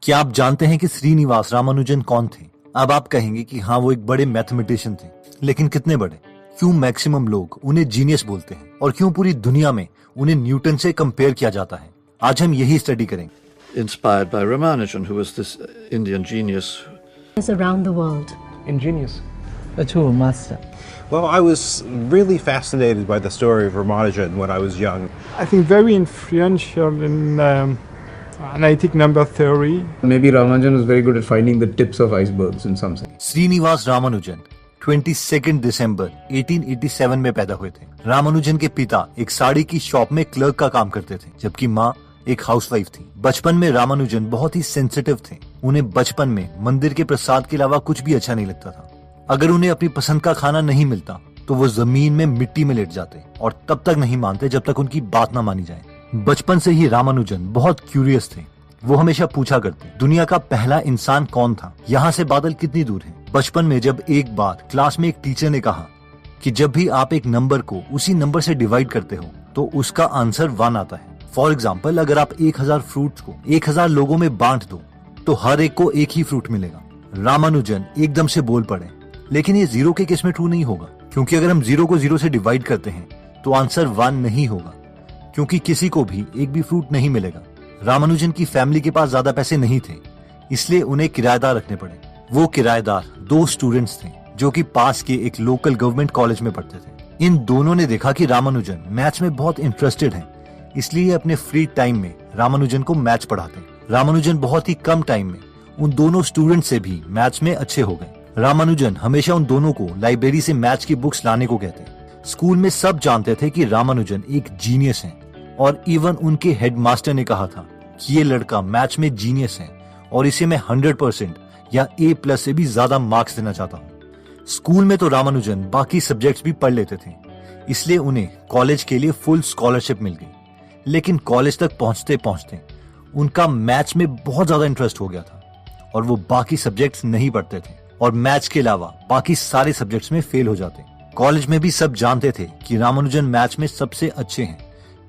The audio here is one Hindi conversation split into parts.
क्या आप जानते हैं कि श्रीनिवास रामानुजन कौन थे? अब आप कहेंगे कि हाँ, वो एक बड़े मैथमेटिशियन थे, लेकिन कितने बड़े? क्यों मैक्सिमम लोग उन्हें जीनियस बोलते हैं और क्यों पूरी दुनिया में उन्हें न्यूटन से कंपेयर किया जाता है? आज हम यही स्टडी करेंगे। Inspired by Ramanujan, who was this Indian genius. Around the world. Ingenious. A tool master. Well, I was really fascinated by the story of Ramanujan when I was young. I think very influential in analytic number theory. Maybe Ramanujan was very good at finding the tips of icebergs in some sense. Srinivas Ramanujan 22 दिसंबर 1887 में पैदा हुए थे। रामानुजन के पिता एक साड़ी की शॉप में क्लर्क का काम करते थे, जबकि माँ एक हाउसवाइफ थी। बचपन में रामानुजन बहुत ही सेंसिटिव थे। उन्हें बचपन में मंदिर के प्रसाद के अलावा कुछ भी अच्छा नहीं लगता था। अगर उन्हें अपनी पसंद का खाना नहीं मिलता तो वो जमीन में मिट्टी में लेट जाते और तब तक नहीं मानते जब तक उनकी बात ना मानी जाए। बचपन से ही रामानुजन बहुत क्यूरियस थे। वो हमेशा पूछा करते, दुनिया का पहला इंसान कौन था? यहाँ से बादल कितनी दूर है? बचपन में जब एक बार क्लास में एक टीचर ने कहा कि जब भी आप एक नंबर को उसी नंबर से डिवाइड करते हो तो उसका आंसर 1 आता है। फॉर एग्जाम्पल, अगर आप 1000 फ्रूट्स को 1000 लोगों में बांट दो तो हर एक को एक ही फ्रूट मिलेगा। रामानुजन एकदम से बोल पड़े, लेकिन ये 0 के केस में ट्रू नहीं होगा, क्योंकि अगर हम 0 को 0 से डिवाइड करते हैं तो आंसर 1 नहीं होगा, क्योंकि किसी को भी एक भी फ्रूट नहीं मिलेगा। रामानुजन की फैमिली के पास ज्यादा पैसे नहीं थे, इसलिए उन्हें किराएदार रखने पड़े। वो किराएदार 2 स्टूडेंट्स थे जो कि पास के एक लोकल गवर्नमेंट कॉलेज में पढ़ते थे। इन दोनों ने देखा कि रामानुजन मैथ्स में बहुत इंटरेस्टेड हैं, इसलिए अपने फ्री टाइम में रामानुजन को मैथ्स पढ़ाते। रामानुजन बहुत ही कम टाइम में उन दोनों स्टूडेंट से भी मैथ्स में अच्छे हो गए। रामानुजन हमेशा उन दोनों को लाइब्रेरी से मैथ्स की बुक्स लाने को कहते। स्कूल में सब जानते थे कि रामानुजन एक जीनियस हैं, और इवन उनके हेडमास्टर ने कहा था कि ये लड़का मैथ्स में जीनियस है और इसे मैं 100% या A+ से भी ज्यादा मार्क्स देना चाहता हूँ। स्कूल में तो रामानुजन बाकी सब्जेक्ट्स भी पढ़ लेते थे, इसलिए उन्हें कॉलेज के लिए फुल स्कॉलरशिप मिल गई। लेकिन कॉलेज तक पहुंचते पहुंचते उनका मैथ्स में बहुत ज्यादा इंटरेस्ट हो गया था और वो बाकी सब्जेक्ट्स नहीं पढ़ते थे और मैथ्स के अलावा बाकी सारे सब्जेक्ट्स में फेल हो जाते। कॉलेज में भी सब जानते थे कि रामानुजन मैथ्स में सबसे अच्छे हैं,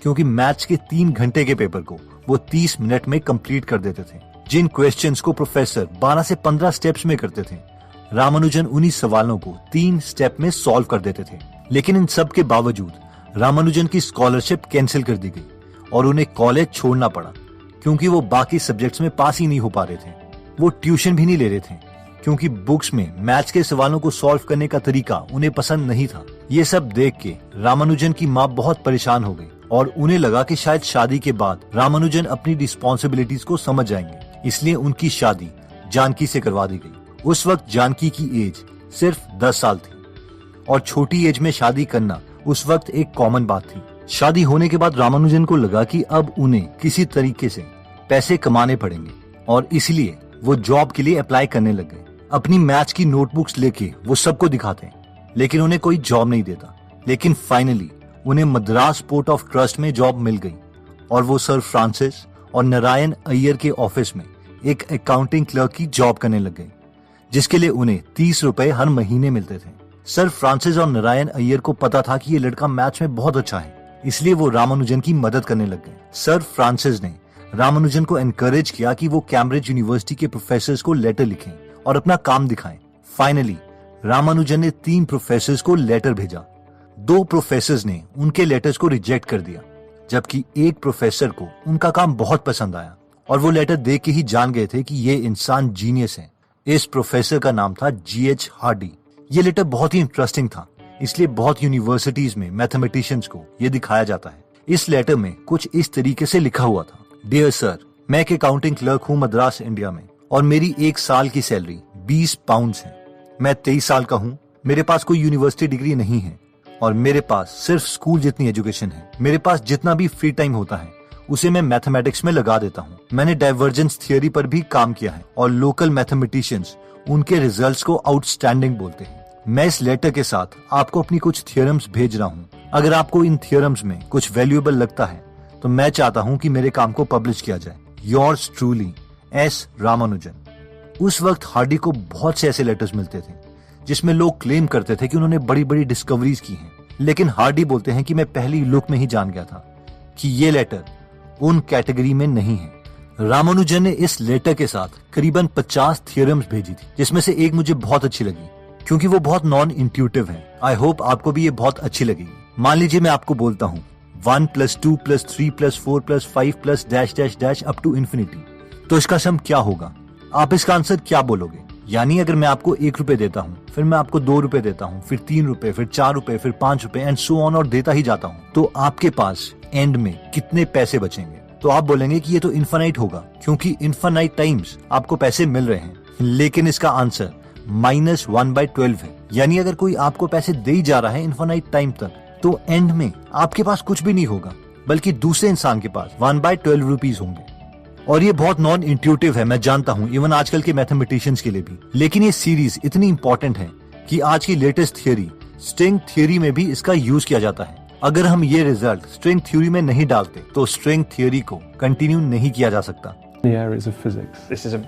क्योंकि मैथ्स के 3 घंटे के पेपर को वो 30 मिनट में कंप्लीट कर देते थे। जिन क्वेश्चंस को प्रोफेसर 12 से 15 स्टेप्स में करते थे, रामानुजन उन्हीं सवालों को 3 स्टेप में सॉल्व कर देते थे। लेकिन इन सब के बावजूद रामानुजन की स्कॉलरशिप कैंसिल कर दी गई और उन्हें कॉलेज छोड़ना पड़ा, क्योंकि वो बाकी सब्जेक्ट्स में पास ही नहीं हो पा रहे थे। वो ट्यूशन भी नहीं ले रहे थे, क्योंकि बुक्स में मैथ्स के सवालों को सॉल्व करने का तरीका उन्हें पसंद नहीं था। ये सब देख के रामानुजन की माँ बहुत परेशान हो गई और उन्हें लगा कि शायद शादी के बाद रामानुजन अपनी रिस्पॉन्सिबिलिटीज को समझ जाएंगे, इसलिए उनकी शादी जानकी से करवा दी गई। उस वक्त जानकी की एज सिर्फ 10 साल थी और छोटी एज में शादी करना उस वक्त एक कॉमन बात थी। शादी होने के बाद रामानुजन को लगा कि अब उन्हें किसी तरीके से पैसे कमाने पड़ेंगे और इसलिए वो जॉब के लिए अप्लाई करने लग गए। अपनी मैथ्स की नोटबुक्स लेके वो सबको दिखाते, लेकिन उन्हें कोई जॉब नहीं देता। लेकिन फाइनली उन्हें मद्रास पोर्ट ऑफ ट्रस्ट में जॉब मिल गई और वो सर फ्रांसिस और नारायण अय्यर के ऑफिस में एक अकाउंटिंग क्लर्क की जॉब करने लग गए, जिसके लिए उन्हें 30 रुपए हर महीने मिलते थे। सर फ्रांसिस और नारायण अय्यर को पता था कि ये लड़का मैथ्स में बहुत अच्छा है, इसलिए वो रामानुजन की मदद करने लग गए। सर फ्रांसिस ने रामानुजन को एनकरेज किया कि वो कैम्ब्रिज यूनिवर्सिटी के प्रोफेसर्स को लेटर लिखें और अपना काम दिखाएं। फाइनली रामानुजन ने 3 प्रोफेसर्स को लेटर भेजा। 2 प्रोफेसर्स ने उनके लेटर्स को रिजेक्ट कर दिया, जबकि एक प्रोफेसर को उनका काम बहुत पसंद आया और वो लेटर देख के ही जान गए थे कि ये इंसान जीनियस है। इस प्रोफेसर का नाम था G.H. हार्डी। ये लेटर बहुत ही इंटरेस्टिंग था, इसलिए बहुत यूनिवर्सिटीज में मैथमेटिशियंस को ये दिखाया जाता है। इस लेटर में कुछ इस तरीके से लिखा हुआ था, डियर सर, मैं एक अकाउंटिंग क्लर्क हूँ मद्रास इंडिया में और मेरी 1 साल की सैलरी 20 पाउंड्स है। मैं 23 साल का हूँ, मेरे पास कोई यूनिवर्सिटी डिग्री नहीं है और मेरे पास सिर्फ स्कूल जितनी एजुकेशन है। मेरे पास जितना भी फ्री टाइम होता है उसे मैं मैथमेटिक्स में लगा देता हूँ। मैंने डाइवर्जेंस थियोरी पर भी काम किया है और लोकल मैथमेटिशियंस उनके रिजल्ट्स को आउटस्टैंडिंग बोलते हैं। मैं इस लेटर के साथ आपको अपनी कुछ थियोरम्स भेज रहा हूँ। अगर आपको इन थियोरम्स में कुछ वैल्यूएबल लगता है तो मैं चाहता हूँ कि मेरे काम को पब्लिश किया जाए। Yours truly, S. रामानुजन। उस वक्त हार्डी को बहुत से ऐसे लेटर्स मिलते थे जिसमें लोग क्लेम करते थे कि उन्होंने बड़ी बड़ी डिस्कवरीज की हैं, लेकिन हार्डी बोलते हैं कि मैं पहली लुक में ही जान गया था कि ये लेटर उन कैटेगरी में नहीं है। रामानुजन ने इस लेटर के साथ करीबन 50 थियरम्स भेजी थी, जिसमें से एक मुझे बहुत अच्छी लगी क्योंकि वो बहुत नॉन इंट्यूटिव है। आई होप आपको भी ये बहुत अच्छी लगेगी। मान लीजिए मैं आपको बोलता हूँ 1 + 2 + 3 + 4 + 5 + dash dash dash up to infinity, तो इसका सम क्या होगा? आप इसका आंसर क्या बोलोगे? यानी अगर मैं आपको 1 रुपए देता हूँ, फिर मैं आपको 2 रुपए देता हूँ, फिर 3 रुपए, फिर 4 रुपए, फिर 5 रुपए एंड सो ऑन और देता ही जाता हूँ, तो आपके पास एंड में कितने पैसे बचेंगे? तो आप बोलेंगे कि ये तो इन्फिनाइट होगा क्योंकि इन्फिनाइट टाइम्स आपको पैसे मिल रहे हैं। लेकिन इसका आंसर -1/12 है। यानी अगर कोई आपको पैसे दे ही जा रहा है इन्फिनाइट टाइम तक, तो एंड में आपके पास कुछ भी नहीं होगा, बल्कि दूसरे इंसान के पास 1/12 रुपीज होंगे। और ये बहुत नॉन इंट्यूटिव है, मैं जानता हूँ, इवन आजकल के मैथमेटिशियंस के लिए भी। लेकिन ये सीरीज इतनी इंपॉर्टेंट है कि आज की लेटेस्ट थियोरी स्ट्रिंग थ्योरी में भी इसका यूज किया जाता है। अगर हम ये रिजल्ट स्ट्रिंग थ्योरी में नहीं डालते तो स्ट्रिंग थ्योरी को कंटिन्यू नहीं किया जा सकता। The areas of physics. This is a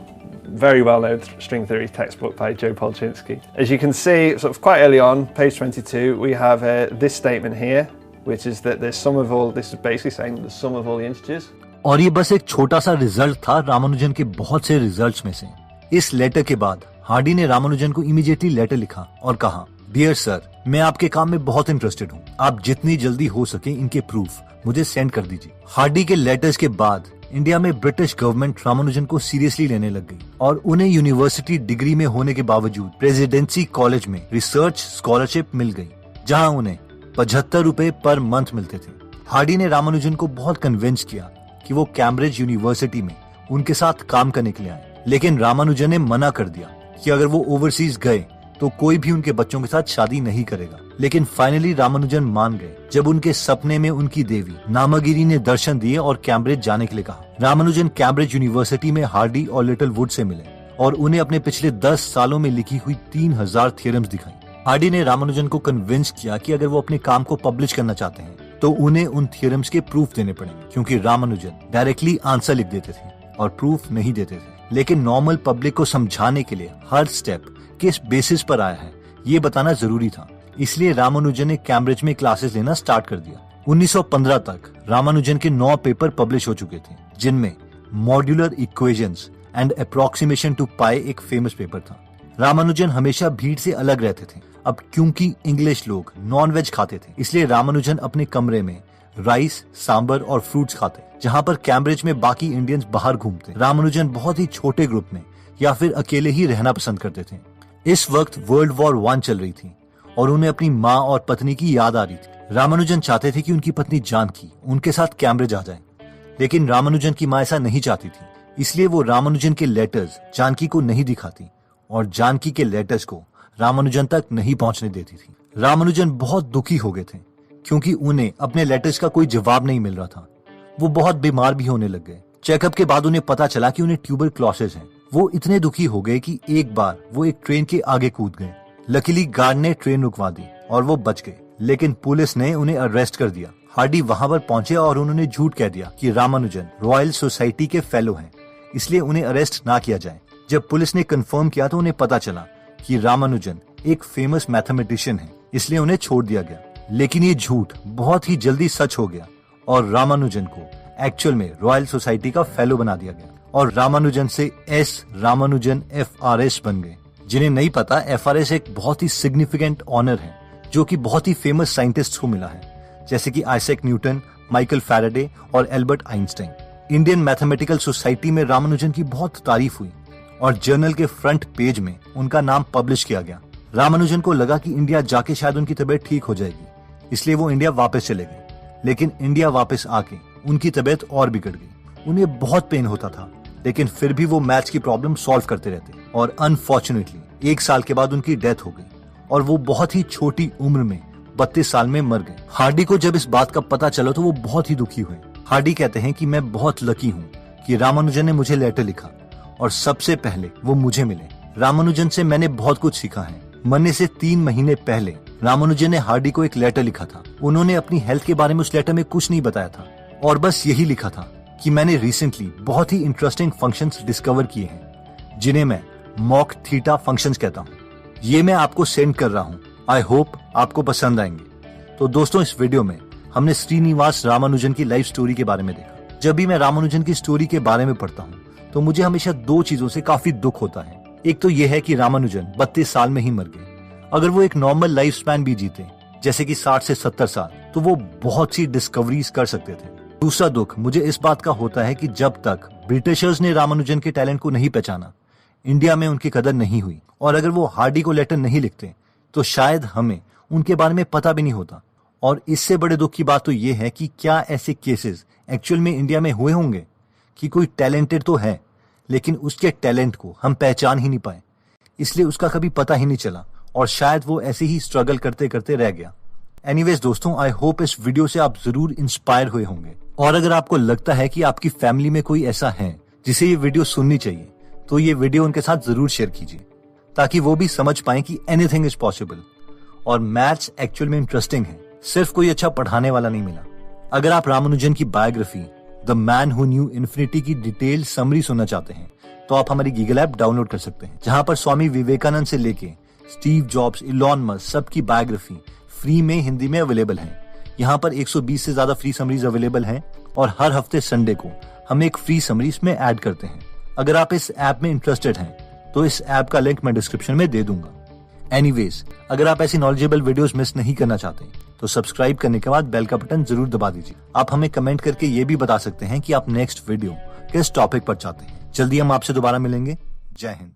very well-known string theory textbook by Joe Polchinski. As you can see, sort of quite early on, page 22, we have this statement here, which is that the sum of all, this is basically saying the sum of all the integers. और ये बस एक छोटा सा रिजल्ट था रामानुजन के बहुत से रिजल्ट्स में से। इस लेटर के बाद हार्डी ने रामानुजन को इमीडिएटली लेटर लिखा और कहा, डियर सर, मैं आपके काम में बहुत इंटरेस्टेड हूँ। आप जितनी जल्दी हो सके इनके प्रूफ मुझे सेंड कर दीजिए। हार्डी के लेटर्स के बाद इंडिया में ब्रिटिश गवर्नमेंट रामानुजन को सीरियसली लेने लग गई और उन्हें यूनिवर्सिटी डिग्री में होने के बावजूद प्रेसिडेंसी कॉलेज में रिसर्च स्कॉलरशिप मिल गई, जहां उन्हें 75 रुपए पर मंथ मिलते थे। हार्डी ने रामानुजन को बहुत कन्विंस किया कि वो कैम्ब्रिज यूनिवर्सिटी में उनके साथ काम करने के लिए आए, लेकिन रामानुजन ने मना कर दिया कि अगर वो ओवरसीज गए तो कोई भी उनके बच्चों के साथ शादी नहीं करेगा। लेकिन फाइनली रामानुजन मान गए जब उनके सपने में उनकी देवी नामागिरी ने दर्शन दिए और कैम्ब्रिज जाने के लिए कहा। रामानुजन कैम्ब्रिज यूनिवर्सिटी में हार्डी और लिटिल वुड से मिले और उन्हें अपने पिछले 10 सालों में लिखी हुई 3000 थियरम्स दिखाई। हार्डी ने रामानुजन को कन्विंस किया कि अगर वो अपने काम को पब्लिश करना चाहते हैं तो उन्हें उन थियरम्स के प्रूफ देने पड़ेंगे, क्योंकि रामानुजन डायरेक्टली आंसर लिख देते थे और प्रूफ नहीं देते थे। लेकिन नॉर्मल पब्लिक को समझाने के लिए हर स्टेप किस बेसिस पर आया है ये बताना जरूरी था, इसलिए रामानुजन ने कैम्ब्रिज में क्लासेस लेना स्टार्ट कर दिया। 1915 तक रामानुजन के 9 पेपर पब्लिश हो चुके थे, जिनमें modular equations and approximation to pi एक फेमस पेपर था। रामानुजन हमेशा भीड़ से अलग रहते थे। अब क्योंकि इंग्लिश लोग नॉन वेज खाते थे, इसलिए रामानुजन अपने कमरे में राइस, सांबर और फ्रूट्स खाते, जहाँ पर कैम्ब्रिज में बाकी इंडियंस बाहर घूमते। रामानुजन बहुत ही छोटे ग्रुप में या फिर अकेले ही रहना पसंद करते थे। इस वक्त वर्ल्ड वॉर 1 चल रही थी और उन्हें अपनी माँ और पत्नी की याद आ रही थी। रामानुजन चाहते थे कि उनकी पत्नी जानकी उनके साथ कैम्ब्रिज आ जाए, लेकिन रामानुजन की माँ ऐसा नहीं चाहती थी, इसलिए वो रामानुजन के लेटर्स जानकी को नहीं दिखाती और जानकी के लेटर्स को रामानुजन तक नहीं पहुंचने देती थी। रामानुजन बहुत दुखी हो गए थे क्योंकि उन्हें अपने लेटर्स का कोई जवाब नहीं मिल रहा था। वो बहुत बीमार भी होने लग गए। चेकअप के बाद उन्हें पता चला कि उन्हें ट्यूबरक्लोसिस है। वो इतने दुखी हो गए कि एक बार वो एक ट्रेन के आगे कूद गए। लकीली गार्ड ने ट्रेन रुकवा दी और वो बच गए, लेकिन पुलिस ने उन्हें अरेस्ट कर दिया। हार्डी वहां पर पहुंचे और उन्होंने झूठ कह दिया कि रामानुजन रॉयल सोसाइटी के फेलो हैं, इसलिए उन्हें अरेस्ट ना किया जाए। जब पुलिस ने कंफर्म किया तो उन्हें पता चला कि रामानुजन एक फेमस मैथमेटिशियन है, इसलिए उन्हें छोड़ दिया गया। लेकिन ये झूठ बहुत ही जल्दी सच हो गया और रामानुजन को एक्चुअल में रॉयल सोसाइटी का फेलो बना दिया गया और रामानुजन से एस रामानुजन FRS बन गए। जिन्हें नहीं पता, FRS एक बहुत ही सिग्निफिकेंट ऑनर है जो कि बहुत ही फेमस साइंटिस्ट को मिला है, जैसे कि आइजैक न्यूटन, माइकल फैराडे और Albert Einstein. Indian mathematical society में रामानुजन की बहुत तारीफ हुई और जर्नल के फ्रंट पेज में उनका नाम पब्लिश किया गया। रामानुजन को लगा कि इंडिया जाके शायद उनकी तबीयत ठीक हो जाएगी, इसलिए वो इंडिया वापस चले गए। लेकिन इंडिया वापस आके उनकी तबीयत और बिगड़ गई। उन्हें बहुत पेन होता था, लेकिन फिर भी वो मैथ्स की प्रॉब्लम सॉल्व करते रहते और अनफॉर्चुनेटली 1 साल के बाद उनकी डेथ हो गई और वो बहुत ही छोटी उम्र में 32 साल में मर गए। हार्डी को जब इस बात का पता चला तो वो बहुत ही दुखी हुए। हार्डी कहते हैं कि मैं बहुत लकी हूँ कि रामानुजन ने मुझे लेटर लिखा और सबसे पहले वो मुझे मिले। रामानुजन से मैंने बहुत कुछ सीखा है। मरने से 3 महीने पहले रामानुजन ने हार्डी को एक लेटर लिखा था। उन्होंने अपनी हेल्थ के बारे में उस लेटर में कुछ नहीं बताया था और बस यही लिखा था कि मैंने रिसेंटली बहुत ही इंटरेस्टिंग फंक्शंस डिस्कवर किए हैं, जिन्हें मैं मॉक थीटा फंक्शंस कहता हूँ। ये मैं आपको सेंड कर रहा हूँ। आई होप आपको पसंद आएंगे। तो दोस्तों, इस वीडियो में हमने श्रीनिवास रामानुजन की लाइफ स्टोरी के बारे में देखा, जब भी मैं रामानुजन की स्टोरी के बारे में पढ़ता हूँ तो मुझे हमेशा दो चीजों से काफी दुख होता है। एक तो यह है कि रामानुजन 32 साल में ही मर गए। अगर वो एक नॉर्मल लाइफ स्पैन भी जीते, जैसे कि 60 से 70 साल, तो वो बहुत सी डिस्कवरीज कर सकते थे। दूसरा दुख मुझे इस बात का होता है कि जब तक ब्रिटिशर्स ने रामानुजन के टैलेंट को नहीं पहचाना, इंडिया में उनकी कदर नहीं हुई। और अगर वो हार्डी को लेटर नहीं लिखते तो शायद हमें उनके बारे में पता भी नहीं होता। और इससे बड़े दुख की बात तो ये है कि क्या ऐसे केसेस एक्चुअल में इंडिया में हुए होंगे कि कोई टैलेंटेड तो है लेकिन उसके टैलेंट को हम पहचान ही नहीं पाए, इसलिए उसका कभी पता ही नहीं चला और शायद वो ऐसे ही स्ट्रगल करते करते रह गया। एनीवेज दोस्तों, आई होप इस वीडियो से आप जरूर इंस्पायर हुए होंगे। और अगर आपको लगता है कि आपकी फैमिली में कोई ऐसा है जिसे ये वीडियो सुननी चाहिए, तो ये वीडियो उनके साथ जरूर शेयर कीजिए ताकि वो भी समझ पाए कि एनीथिंग इज पॉसिबल। और मैथ्स एक्चुअल में इंटरेस्टिंग है, सिर्फ कोई अच्छा पढ़ाने वाला नहीं मिला। अगर आप रामानुजन की biography the man who knew infinity की डिटेल समरी सुनना चाहते हैं तो आप हमारी गूगल ऐप डाउनलोड कर सकते हैं, जहां पर स्वामी विवेकानंद से लेके स्टीव जॉब्स, इलॉन मस्क सबकी बायोग्राफी फ्री में हिंदी में अवेलेबल है। यहाँ पर 120 से ज्यादा फ्री समरीज अवेलेबल हैं और हर हफ्ते संडे को हम एक फ्री समरी इसमें ऐड करते हैं। अगर आप इस ऐप में इंटरेस्टेड हैं तो इस ऐप का लिंक मैं डिस्क्रिप्शन में दे दूंगा। एनीवेज, अगर आप ऐसी नॉलेजेबल वीडियोस मिस नहीं करना चाहते तो सब्सक्राइब करने के बाद बेल का बटन जरूर दबा दीजिए। आप हमें कमेंट करके ये भी बता सकते हैं कि आप नेक्स्ट वीडियो किस टॉपिक पर चाहते हैं। जल्दी हम आपसे दोबारा मिलेंगे। जय हिंद।